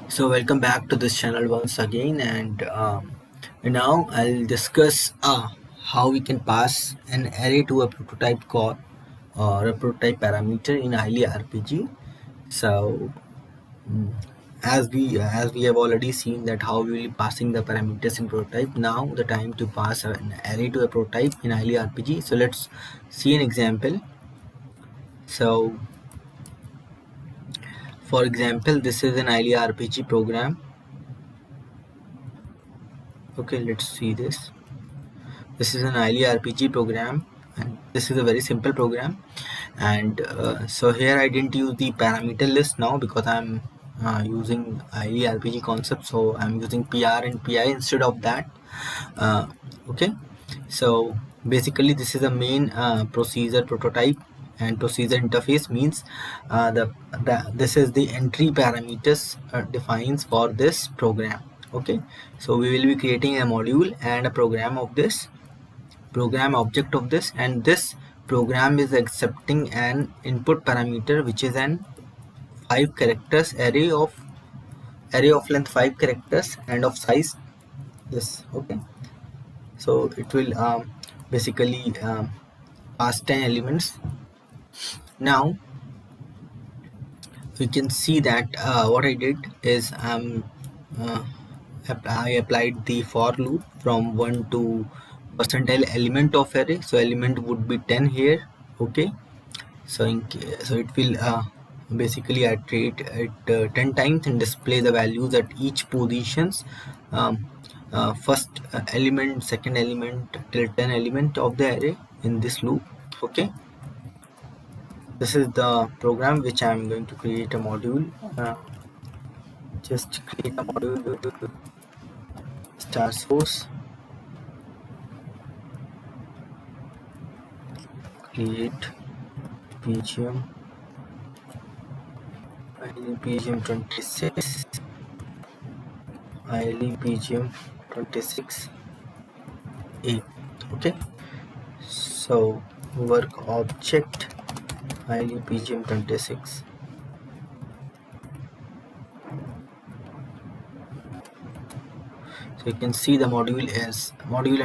So welcome back to this channel once again, and now I'll discuss how we can pass an array to a prototype call or a prototype parameter in ILE RPG. So mm, as we have already seen that how we will be passing the parameters in prototype. Now the time to pass an array to a prototype in ILE RPG. So let's see an example. So for example, this is an ILE RPG program. Okay, let's see this. This is an ILE RPG program, and this is a very simple program. And so here I didn't use the parameter list now because I'm using ILE RPG concept, so I'm using PR and PI instead of that. uh, okay, so basically this is a main procedure prototype, and procedure interface means this is the entry parameters defines for this program. Okay, so we will be creating a module and a program object of this, and this program is accepting an input parameter which is an 5 characters array of length 5 characters and of size this. Okay, so it will basically pass 10 elements. Now we can see that what I did is uh, I applied the for loop from 1 to percentile element of array, so element would be 10 here. Okay, so it will basically iterate it 10 times and display the values at each positions. um, First element, second element, till 10 element of the array in this loop. Okay, this is the program which I am going to create a module. Just create a module, star source, create pgm pgm 26 pgm 26a. Okay, so work object pgm 26. So you can see the module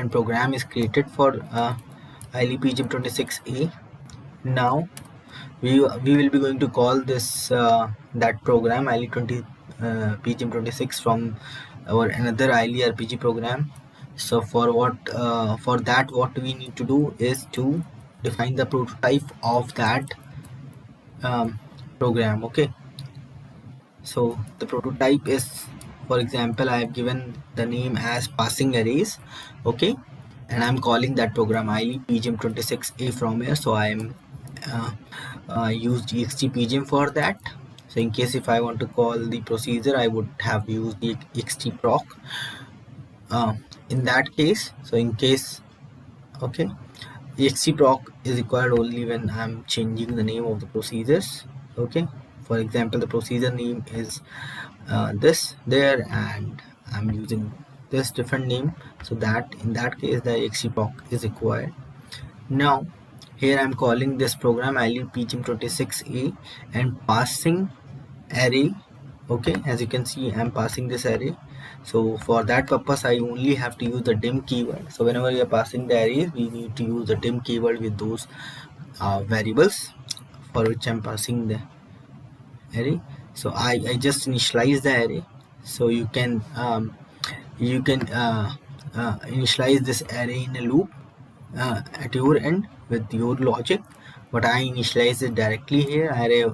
and program is created for pgm 26a. Now we will be going to call this that program pgm 26 from our another ILE RPG program. So for that what we need to do is to define the prototype of that program. Okay, so the prototype is, for example, I have given the name as passing arrays. Okay, and I'm calling that program ILE pgm 26a from here. So I am uh, used extpgm for that. So in case if I want to call the procedure, I would have used the xtproc in that case. So in case, okay, xtproc is required only when I'm changing the name of the procedures. Okay, for example, the procedure name is this there, and I'm using this different name, so that in that case the xtproc is required. Now here I'm calling this program ILE pgm 26a and passing array. Okay, as you can see I'm passing this array. So for that purpose I only have to use the dim keyword. So whenever we are passing the arrays, we need to use the dim keyword with those variables for which I'm passing the array. So I just initialize the array. So you can initialize this array in a loop at your end with your logic, but I initialize it directly here. Array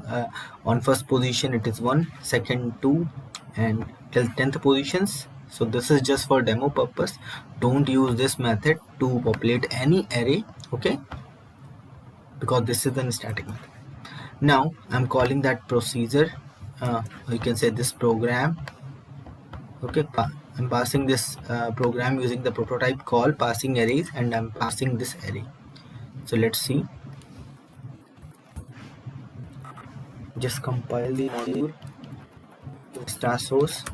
on first position it is 1, second 2, and till 10th positions. So this is just for demo purpose. Don't use this method to populate any array. Okay, because this is an static method. Now I'm calling that procedure, you can say this program. Okay, I'm passing this program using the prototype call passing arrays, and I'm passing this array. So let's see. Just compile the module, star source,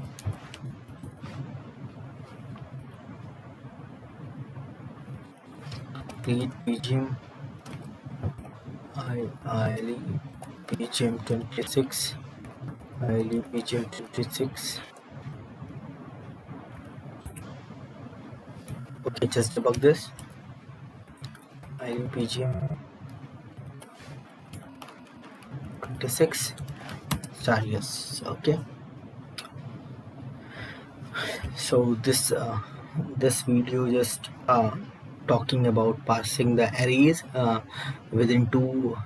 create pgm ILE pgm 26 ILE PGM26. Okay, just debug this. ILE PGM26 start. Yes. Okay. So this video just talking about passing the arrays within two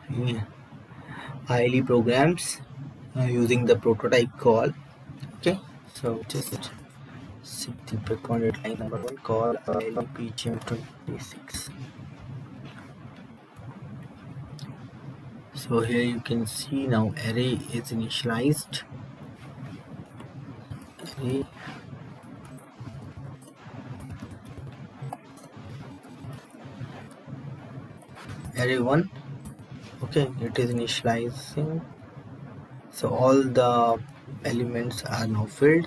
ILE programs using the prototype call. Okay, so just set the breakpoint line number 1, call ILE PGM26. So here you can see now array is initialized. Array 1. Okay, it is initializing. So all the elements are now filled.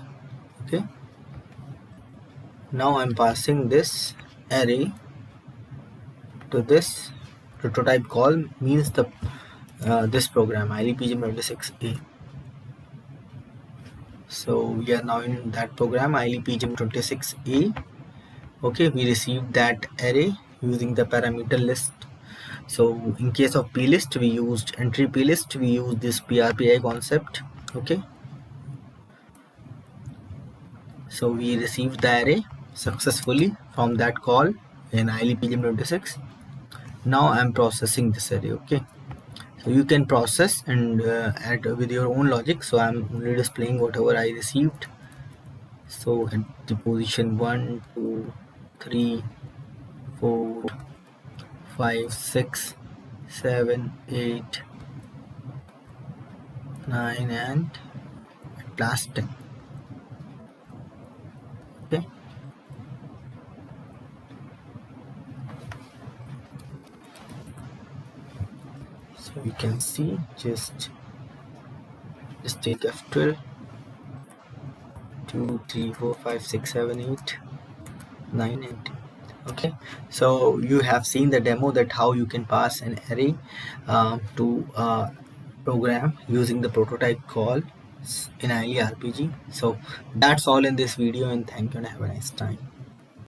Okay, now I'm passing this array to this prototype call, means the this program ILE PGM26A. So we are now in that program ILE PGM26A. Okay, we received that array using the parameter list. So in case of plist, we used entry plist, we used this PRPI concept. Okay, so we received the array successfully from that call in ILE PGM26. Now I'm processing this array. Okay, so you can process and add with your own logic. So I'm only displaying whatever I received. So at the position 1 2 3 4 5 6 7 8 9 and at last 10. Okay, so you can see just take F12 2 3 4 5 6 7 8 9 and 10. Okay, so you have seen the demo that how you can pass an array to program using the prototype call in ILE RPG. So that's all in this video, and thank you and have a nice time.